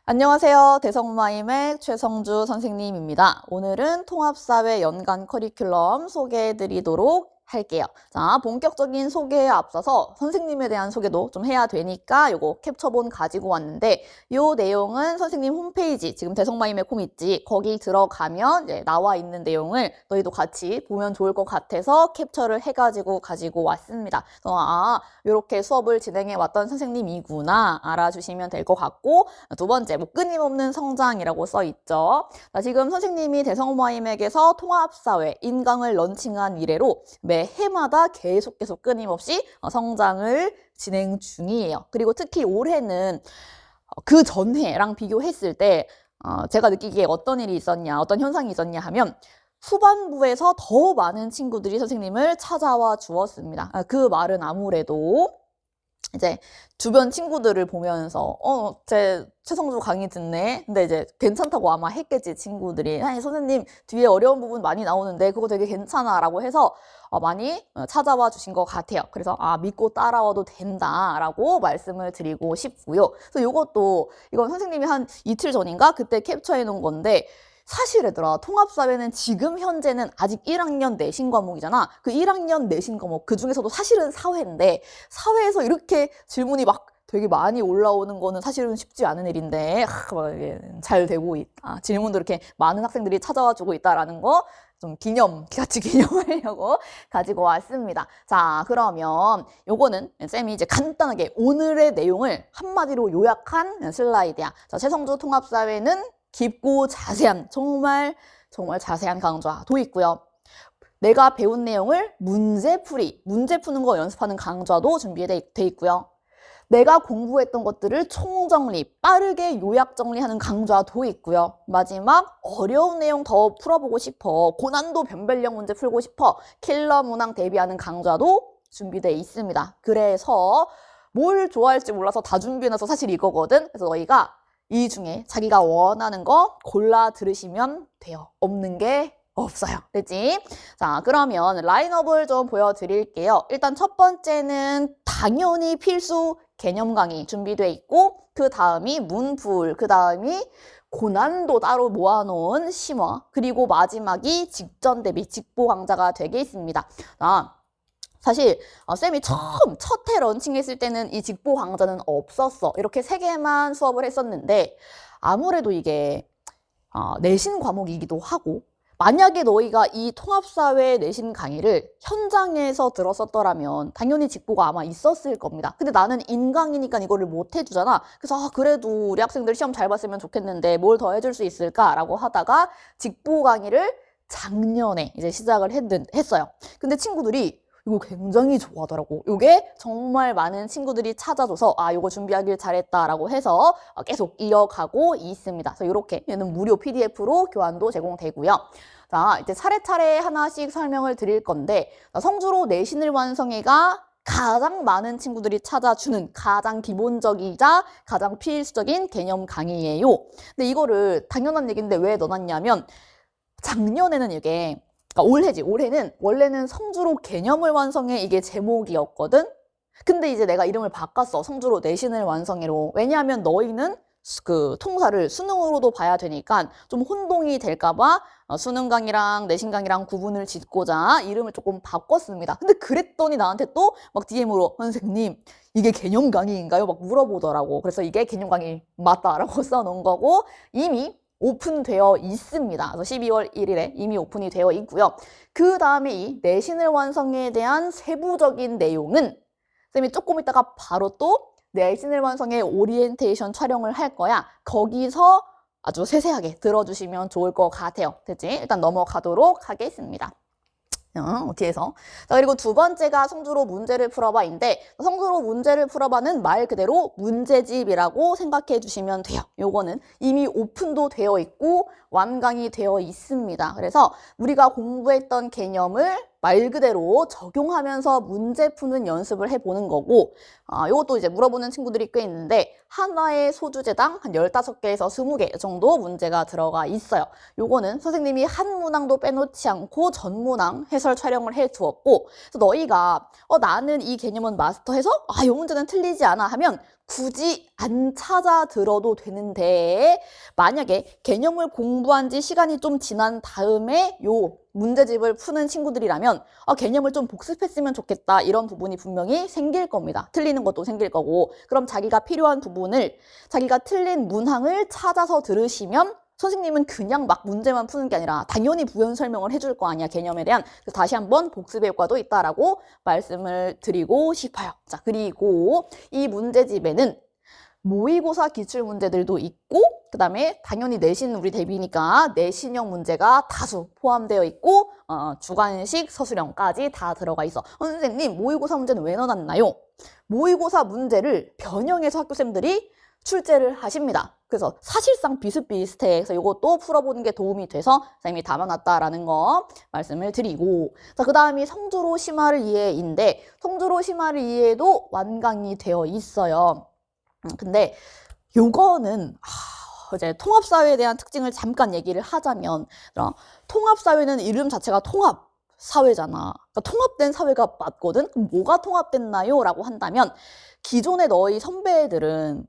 안녕하세요. 대성마임의 최성주 선생님입니다. 오늘은 통합사회 연간 커리큘럼 소개해드리도록 할게요. 자, 본격적인 소개에 앞서서 선생님에 대한 소개도 좀 해야 되니까 요거 캡처본 가지고 왔는데, 요 내용은 선생님 홈페이지, 지금 대성마임의 콤 있지, 거기 들어가면 이제 나와 있는 내용을 너희도 같이 보면 좋을 것 같아서 캡처를 해가지고 가지고 왔습니다. 요렇게 수업을 진행해 왔던 선생님이구나 알아주시면 될 것 같고, 두 번째, 끊임없는 성장이라고 써 있죠. 자, 지금 선생님이 대성마임에게서 통합사회 인강을 런칭한 이래로 매 해마다 계속 끊임없이 성장을 진행 중이에요. 그리고 특히 올해는 그 전해랑 비교했을 때 제가 느끼기에 어떤 일이 있었냐, 어떤 현상이 있었냐 하면 후반부에서 더 많은 친구들이 선생님을 찾아와 주었습니다. 그 말은 아무래도 이제 주변 친구들을 보면서 제 최성주 강의 듣네. 근데 이제 괜찮다고 아마 했겠지, 친구들이. 아니, 선생님 뒤에 어려운 부분 많이 나오는데 그거 되게 괜찮아 라고 해서 많이 찾아와 주신 것 같아요. 그래서 믿고 따라와도 된다 라고 말씀을 드리고 싶고요. 그래서 이건 선생님이 한 이틀 전인가 그때 캡처해 놓은 건데, 사실 얘들아, 통합사회는 지금 현재는 아직 1학년 내신 과목이잖아. 그 1학년 내신 과목, 그 중에서도 사실은 사회인데, 사회에서 이렇게 질문이 막 되게 많이 올라오는 거는 사실은 쉽지 않은 일인데, 잘 되고 있다. 질문도 이렇게 많은 학생들이 찾아와 주고 있다라는 거 좀 같이 기념하려고 가지고 왔습니다. 자, 그러면 요거는 쌤이 이제 간단하게 오늘의 내용을 한마디로 요약한 슬라이드야. 자, 최성주 통합사회는 깊고 자세한, 정말 자세한 강좌도 있고요. 내가 배운 내용을 문제 푸는 거 연습하는 강좌도 준비돼 있고요. 내가 공부했던 것들을 총정리, 빠르게 요약 정리하는 강좌도 있고요. 마지막, 어려운 내용 더 풀어보고 싶어, 고난도 변별력 문제 풀고 싶어, 킬러 문항 대비하는 강좌도 준비돼 있습니다. 그래서 뭘 좋아할지 몰라서 다 준비해놔서 사실 이거거든. 그래서 너희가 이 중에 자기가 원하는 거 골라 들으시면 돼요. 없는 게 없어요. 됐지? 자, 그러면 라인업을 좀 보여드릴게요. 일단 첫 번째는 당연히 필수 개념 강의 준비돼 있고, 그 다음이 문풀, 그 다음이 고난도 따로 모아놓은 심화, 그리고 마지막이 직전 대비 직보 강좌가 되겠습니다. 사실 쌤이 첫 해 런칭했을 때는 이 직보 강좌는 없었어. 이렇게 3개만 수업을 했었는데, 아무래도 이게 내신 과목이기도 하고, 만약에 너희가 이 통합사회 내신 강의를 현장에서 들었었더라면 당연히 직보가 아마 있었을 겁니다. 근데 나는 인강이니까 이거를 못 해주잖아. 그래서 그래도 우리 학생들 시험 잘 봤으면 좋겠는데 뭘 더 해줄 수 있을까라고 하다가 직보 강의를 작년에 이제 시작을 했어요. 근데 친구들이 이거 굉장히 좋아하더라고. 이게 정말 많은 친구들이 찾아줘서 이거 준비하길 잘했다라고 해서 계속 이어가고 있습니다. 그래서 이렇게 얘는 무료 PDF로 교환도 제공되고요. 자, 이제 차례차례 하나씩 설명을 드릴 건데, 성주로 내신을 완성해가 가장 많은 친구들이 찾아주는 가장 기본적이자 가장 필수적인 개념 강의예요. 근데 이거를 당연한 얘기인데 왜 넣어놨냐면, 작년에는 이게 올해는 원래는 성주로 개념을 완성해, 이게 제목이었거든. 근데 이제 내가 이름을 바꿨어. 성주로 내신을 완성해로. 왜냐하면 너희는 그 통사를 수능으로도 봐야 되니까 좀 혼동이 될까봐 수능 강의랑 내신 강의랑 구분을 짓고자 이름을 조금 바꿨습니다. 근데 그랬더니 나한테 또 막 DM으로 선생님 이게 개념 강의인가요? 막 물어보더라고. 그래서 이게 개념 강의 맞다라고 써놓은 거고, 이미 오픈되어 있습니다. 그래서 12월 1일에 이미 오픈이 되어 있고요. 그 다음에 이 내신을 완성에 대한 세부적인 내용은 쌤이 조금 있다가 바로 또 내신을 완성의 오리엔테이션 촬영을 할 거야. 거기서 아주 세세하게 들어주시면 좋을 것 같아요. 됐지? 일단 넘어가도록 하겠습니다. 뒤에서. 자, 그리고 두 번째가 성주로 문제를 풀어봐인데, 성주로 문제를 풀어봐는 말 그대로 문제집이라고 생각해 주시면 돼요. 요거는 이미 오픈도 되어 있고 완강이 되어 있습니다. 그래서 우리가 공부했던 개념을 말 그대로 적용하면서 문제 푸는 연습을 해보는 거고, 이것도 이제 물어보는 친구들이 꽤 있는데, 하나의 소주제당 한 15개에서 20개 정도 문제가 들어가 있어요. 요거는 선생님이 한 문항도 빼놓지 않고 전 문항 해설 촬영을 해 두었고, 그래서 너희가 나는 이 개념은 마스터해서 이 문제는 틀리지 않아 하면 굳이 안 찾아 들어도 되는데, 만약에 개념을 공부한 지 시간이 좀 지난 다음에 요 문제집을 푸는 친구들이라면 개념을 좀 복습했으면 좋겠다, 이런 부분이 분명히 생길 겁니다. 틀리는 것도 생길 거고, 그럼 자기가 필요한 부분을, 자기가 틀린 문항을 찾아서 들으시면 선생님은 그냥 막 문제만 푸는 게 아니라 당연히 부연 설명을 해줄 거 아니야, 개념에 대한. 그래서 다시 한번 복습의 효과도 있다라고 말씀을 드리고 싶어요. 자, 그리고 이 문제집에는 모의고사 기출문제들도 있고, 그 다음에 당연히 내신 우리 대비니까 내신형 문제가 다수 포함되어 있고, 주관식, 서술형까지 다 들어가 있어. 선생님, 모의고사 문제는 왜 넣어놨나요? 모의고사 문제를 변형해서 학교생들이 출제를 하십니다. 그래서 사실상 비슷비슷해. 그래서 이것도 풀어보는 게 도움이 돼서 선생님이 담아놨다라는 거 말씀을 드리고, 자, 그 다음이 성주로 심화를 이해인데, 성주로 심화를 이해도 완강이 되어 있어요. 근데 요거는 이제 통합사회에 대한 특징을 잠깐 얘기를 하자면, 통합사회는 이름 자체가 통합사회잖아. 그러니까 통합된 사회가 맞거든? 그럼 뭐가 통합됐나요? 라고 한다면, 기존의 너희 선배들은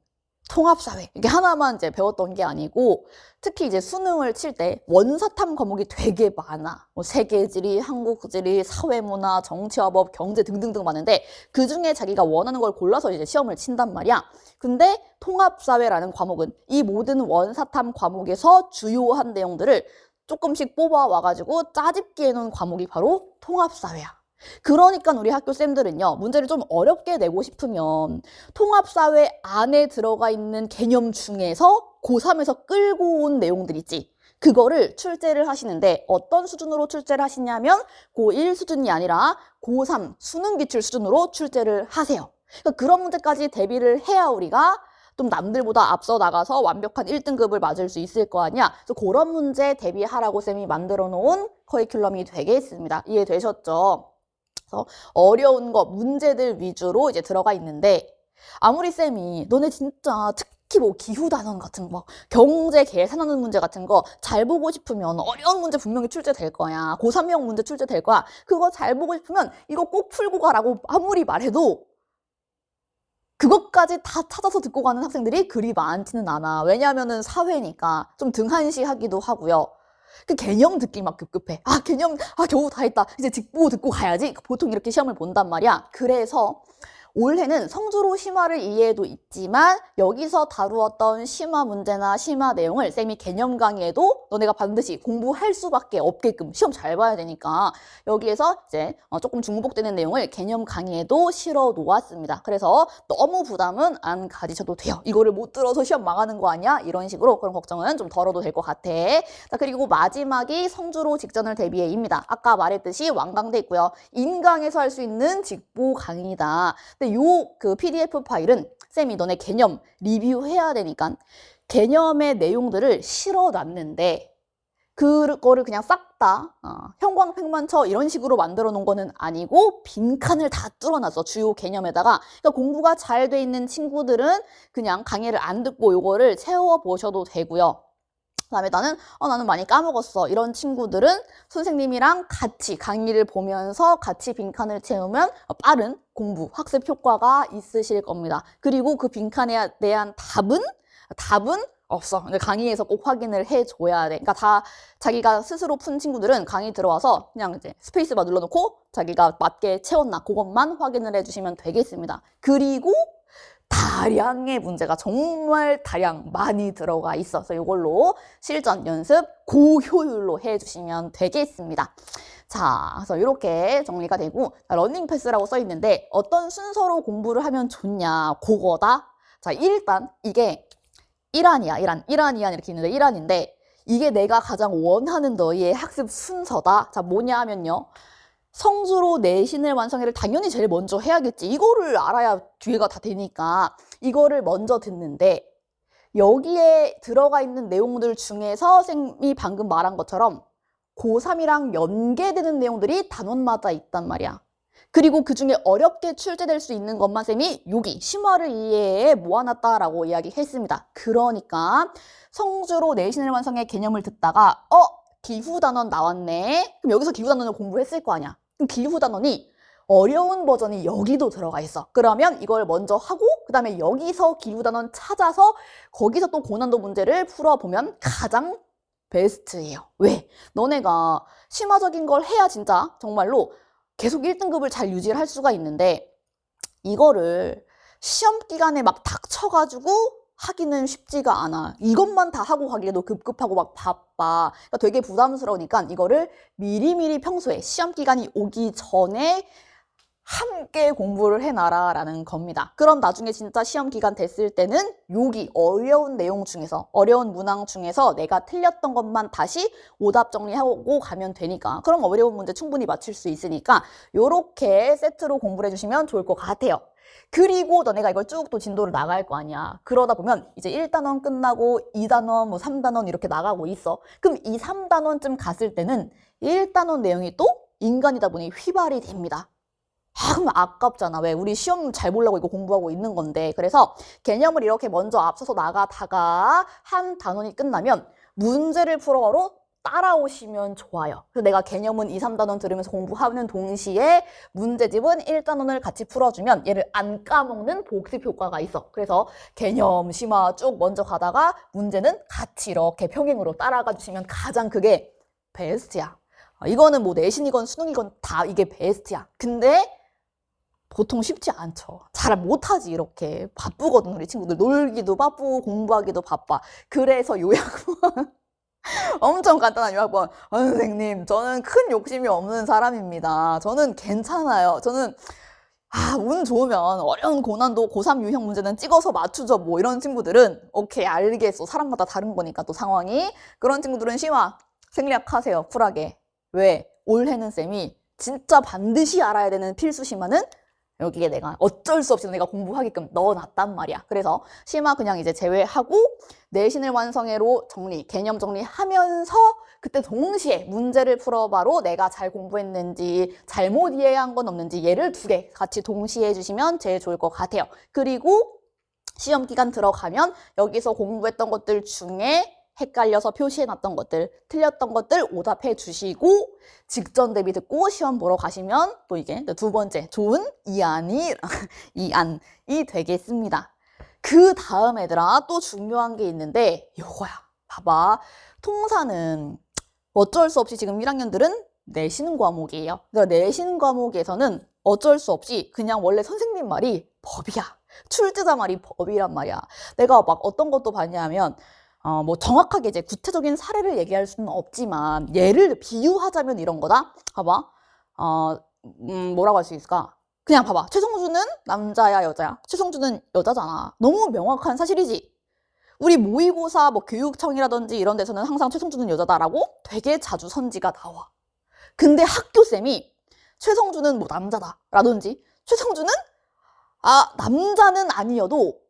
통합사회, 이게 하나만 이제 배웠던 게 아니고, 특히 이제 수능을 칠 때 원사탐 과목이 되게 많아. 뭐 세계지리, 한국지리, 사회문화, 정치화법, 경제 등등등 많은데, 그 중에 자기가 원하는 걸 골라서 이제 시험을 친단 말이야. 근데 통합사회라는 과목은 이 모든 원사탐 과목에서 주요한 내용들을 조금씩 뽑아와가지고 짜집기 해놓은 과목이 바로 통합사회야. 그러니까 우리 학교쌤들은요, 문제를 좀 어렵게 내고 싶으면 통합사회 안에 들어가 있는 개념 중에서 고3에서 끌고 온 내용들 있지, 그거를 출제를 하시는데, 어떤 수준으로 출제를 하시냐면 고1 수준이 아니라 고3 수능기출 수준으로 출제를 하세요. 그러니까 그런 문제까지 대비를 해야 우리가 좀 남들보다 앞서 나가서 완벽한 1등급을 맞을 수 있을 거 아니야. 그래서 그런 문제 대비하라고 쌤이 만들어 놓은 커리큘럼이 되겠습니다. 이해되셨죠? 그래서 어려운 거, 문제들 위주로 이제 들어가 있는데, 아무리 쌤이 너네 진짜 특히 뭐 기후 단원 같은 거, 경제 계산하는 문제 같은 거 잘 보고 싶으면 어려운 문제 분명히 출제될 거야. 고3형 문제 출제될 거야. 그거 잘 보고 싶으면 이거 꼭 풀고 가라고 아무리 말해도 그것까지 다 찾아서 듣고 가는 학생들이 그리 많지는 않아. 왜냐하면은 사회니까 좀 등한시하기도 하고요. 그 개념 듣기 막 급급해. 개념, 겨우 다 했다. 이제 직보 듣고 가야지. 보통 이렇게 시험을 본단 말이야. 그래서 올해는 성주로 심화를 이해도 있지만, 여기서 다루었던 심화 문제나 심화 내용을 쌤이 개념 강의에도 너네가 반드시 공부할 수밖에 없게끔, 시험 잘 봐야 되니까 여기에서 이제 조금 중복되는 내용을 개념 강의에도 실어 놓았습니다. 그래서 너무 부담은 안 가지셔도 돼요. 이거를 못 들어서 시험 망하는 거 아니야? 이런 식으로 그런 걱정은 좀 덜어도 될 것 같아. 자, 그리고 마지막이 성주로 직전을 대비해입니다. 아까 말했듯이 완강돼 있고요. 인강에서 할 수 있는 직보 강의다. 요 그 PDF 파일은 쌤이 너네 개념 리뷰해야 되니까 개념의 내용들을 실어놨는데, 그거를 그냥 싹 다 형광펜만 이런 식으로 만들어 놓은 거는 아니고 빈칸을 다 뚫어놨어, 주요 개념에다가. 그러니까 공부가 잘 돼 있는 친구들은 그냥 강의를 안 듣고 요거를 채워보셔도 되고요. 그다음에 나는 많이 까먹었어, 이런 친구들은 선생님이랑 같이 강의를 보면서 같이 빈칸을 채우면 빠른 공부, 학습 효과가 있으실 겁니다. 그리고 그 빈칸에 대한 답은 없어. 근데 강의에서 꼭 확인을 해줘야 돼. 그러니까 다 자기가 스스로 푼 친구들은 강의 들어와서 그냥 이제 스페이스바 눌러놓고 자기가 맞게 채웠나 그것만 확인을 해주시면 되겠습니다. 그리고 다량의 문제가 정말 다량 많이 들어가 있어서 이걸로 실전 연습 고효율로 해주시면 되겠습니다. 자, 그래서 이렇게 정리가 되고, 러닝 패스라고 써 있는데 어떤 순서로 공부를 하면 좋냐, 그거다. 자, 일단 이게 1안이야, 1안, 2안 이렇게 있는데 1안인데, 이게 내가 가장 원하는 너희의 학습 순서다. 자, 뭐냐 하면요, 성주로 내신을 완성해를 당연히 제일 먼저 해야겠지. 이거를 알아야 뒤에가 다 되니까 이거를 먼저 듣는데, 여기에 들어가 있는 내용들 중에서 쌤이 방금 말한 것처럼 고3이랑 연계되는 내용들이 단원마다 있단 말이야. 그리고 그 중에 어렵게 출제될 수 있는 것만 쌤이 여기 심화를 이해에 모아놨다라고 이야기했습니다. 그러니까 성주로 내신을 완성의 개념을 듣다가 기후단원 나왔네. 그럼 여기서 기후단원을 공부했을 거 아니야. 그럼 기후단원이 어려운 버전이 여기도 들어가 있어. 그러면 이걸 먼저 하고 그 다음에 여기서 기후단원 찾아서 거기서 또 고난도 문제를 풀어보면 가장 베스트예요. 왜? 너네가 심화적인 걸 해야 진짜 정말로 계속 1등급을 잘 유지를 할 수가 있는데 이거를 시험 기간에 막 닥쳐가지고 하기는 쉽지가 않아. 이것만 다 하고 가기에도 급급하고 막 바빠. 그러니까 되게 부담스러우니까 이거를 미리미리 평소에 시험 기간이 오기 전에 함께 공부를 해놔라라는 겁니다. 그럼 나중에 진짜 시험 기간 됐을 때는 여기 어려운 내용 중에서 어려운 문항 중에서 내가 틀렸던 것만 다시 오답 정리하고 가면 되니까 그럼 어려운 문제 충분히 맞출 수 있으니까 요렇게 세트로 공부를 해주시면 좋을 것 같아요. 그리고 너네가 이걸 쭉 또 진도를 나갈 거 아니야. 그러다 보면 이제 1단원 끝나고 2단원, 뭐 3단원 이렇게 나가고 있어. 그럼 이 3단원쯤 갔을 때는 1단원 내용이 또 인간이다 보니 휘발이 됩니다. 그럼 아깝잖아. 왜? 우리 시험 잘 보려고 이거 공부하고 있는 건데. 그래서 개념을 이렇게 먼저 앞서서 나가다가 한 단원이 끝나면 문제를 풀어로 따라오시면 좋아요. 그래서 내가 개념은 2, 3단원 들으면서 공부하는 동시에 문제집은 1단원을 같이 풀어주면 얘를 안 까먹는 복습 효과가 있어. 그래서 개념, 심화 쭉 먼저 가다가 문제는 같이 이렇게 평행으로 따라가 주시면 가장 그게 베스트야. 이거는 뭐 내신이건 수능이건 다 이게 베스트야. 근데 보통 쉽지 않죠. 잘 못하지. 이렇게 바쁘거든 우리 친구들. 놀기도 바쁘고 공부하기도 바빠. 그래서 요약본 엄청 간단한 요약본. 선생님 저는 큰 욕심이 없는 사람입니다. 저는 괜찮아요. 저는 운 좋으면 어려운 고난도 고3 유형 문제는 찍어서 맞추죠. 뭐 이런 친구들은 오케이 알겠어. 사람마다 다른 거니까 또 상황이. 그런 친구들은 심화 생략하세요. 쿨하게. 왜? 올해는 쌤이 진짜 반드시 알아야 되는 필수 심화는 여기에 내가 어쩔 수 없이 내가 공부하게끔 넣어놨단 말이야. 그래서 심화 그냥 이제 제외하고 내신을 완성해로 정리, 개념 정리하면서 그때 동시에 문제를 풀어봐로 내가 잘 공부했는지 잘못 이해한 건 없는지 얘를 2개 같이 동시에 해주시면 제일 좋을 것 같아요. 그리고 시험 기간 들어가면 여기서 공부했던 것들 중에 헷갈려서 표시해놨던 것들, 틀렸던 것들 오답해 주시고 직전 대비 듣고 시험 보러 가시면 또 이게 2번째 좋은 이안이 되겠습니다. 그 다음 얘들아 또 중요한 게 있는데 요거야. 봐봐. 통사는 어쩔 수 없이 지금 1학년들은 내신 과목이에요. 그러니까 내신 과목에서는 어쩔 수 없이 그냥 원래 선생님 말이 법이야. 출제자 말이 법이란 말이야. 내가 막 어떤 것도 봤냐면 뭐 정확하게 이제 구체적인 사례를 얘기할 수는 없지만 예를 비유하자면 이런 거다. 봐봐. 뭐라고 할 수 있을까? 그냥 봐봐. 최성주는 남자야, 여자야? 최성주는 여자잖아. 너무 명확한 사실이지. 우리 모의고사 뭐 교육청이라든지 이런 데서는 항상 최성주는 여자다라고 되게 자주 선지가 나와. 근데 학교쌤이 최성주는 뭐 남자다라든지 최성주는 남자는 아니어도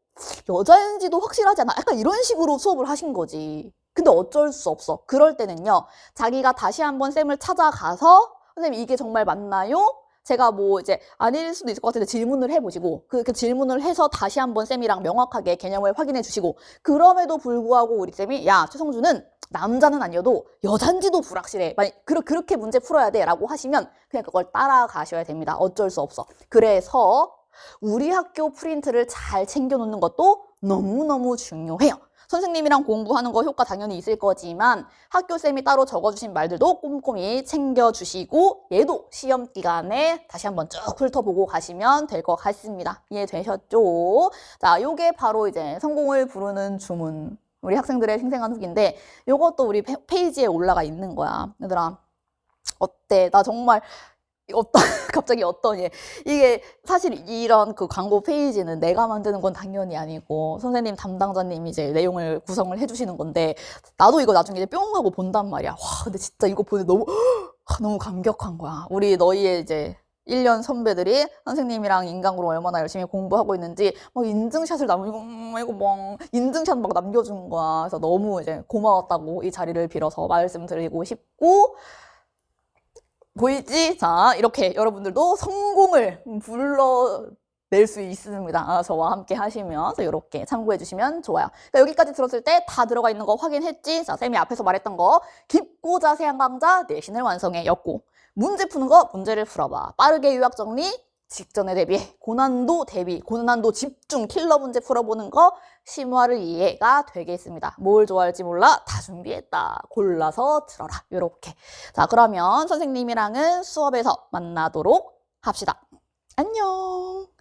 여자인지도 확실하지 않아. 약간 이런 식으로 수업을 하신 거지. 근데 어쩔 수 없어. 그럴 때는요. 자기가 다시 한번 쌤을 찾아가서 선생님 이게 정말 맞나요? 제가 뭐 이제 아닐 수도 있을 것 같은데 질문을 해보시고 그 질문을 해서 다시 한번 쌤이랑 명확하게 개념을 확인해 주시고 그럼에도 불구하고 우리 쌤이 야 최성주는 남자는 아니어도 여잔지도 불확실해. 만약 그렇게 문제 풀어야 돼 라고 하시면 그냥 그걸 따라가셔야 됩니다. 어쩔 수 없어. 그래서 우리 학교 프린트를 잘 챙겨놓는 것도 너무너무 중요해요. 선생님이랑 공부하는 거 효과 당연히 있을 거지만 학교쌤이 따로 적어주신 말들도 꼼꼼히 챙겨주시고 얘도 시험 기간에 다시 한번 쭉 훑어보고 가시면 될 것 같습니다. 이해되셨죠? 자, 요게 바로 이제 성공을 부르는 주문. 우리 학생들의 생생한 후기인데 요것도 우리 페이지에 올라가 있는 거야. 얘들아 어때? 나 정말 갑자기 이게 사실 이런 그 광고 페이지는 내가 만드는 건 당연히 아니고 선생님 담당자님이 이제 내용을 구성을 해주시는 건데 나도 이거 나중에 이제 뿅 하고 본단 말이야. 와, 근데 진짜 이거 보는데 너무 감격한 거야. 우리 너희의 이제 1년 선배들이 선생님이랑 인강으로 얼마나 열심히 공부하고 있는지 막 인증샷을 이거 막 인증샷 막 남겨준 거야. 그래서 너무 이제 고마웠다고 이 자리를 빌어서 말씀드리고 싶고, 보이지? 자, 이렇게 여러분들도 성공을 불러낼 수 있습니다. 저와 함께 하시면 이렇게 참고해 주시면 좋아요. 그러니까 여기까지 들었을 때 다 들어가 있는 거 확인했지? 자, 쌤이 앞에서 말했던 거 깊고 자세한 강좌 내신을 완성해 였고, 문제 푸는 거 문제를 풀어봐. 빠르게 요약 정리, 직전에 대비해. 고난도 대비, 고난도 집중, 킬러 문제 풀어보는 거 심화를 이해가 되겠습니다. 뭘 좋아할지 몰라? 다 준비했다. 골라서 들어라. 요렇게. 자, 그러면 선생님이랑은 수업에서 만나도록 합시다. 안녕.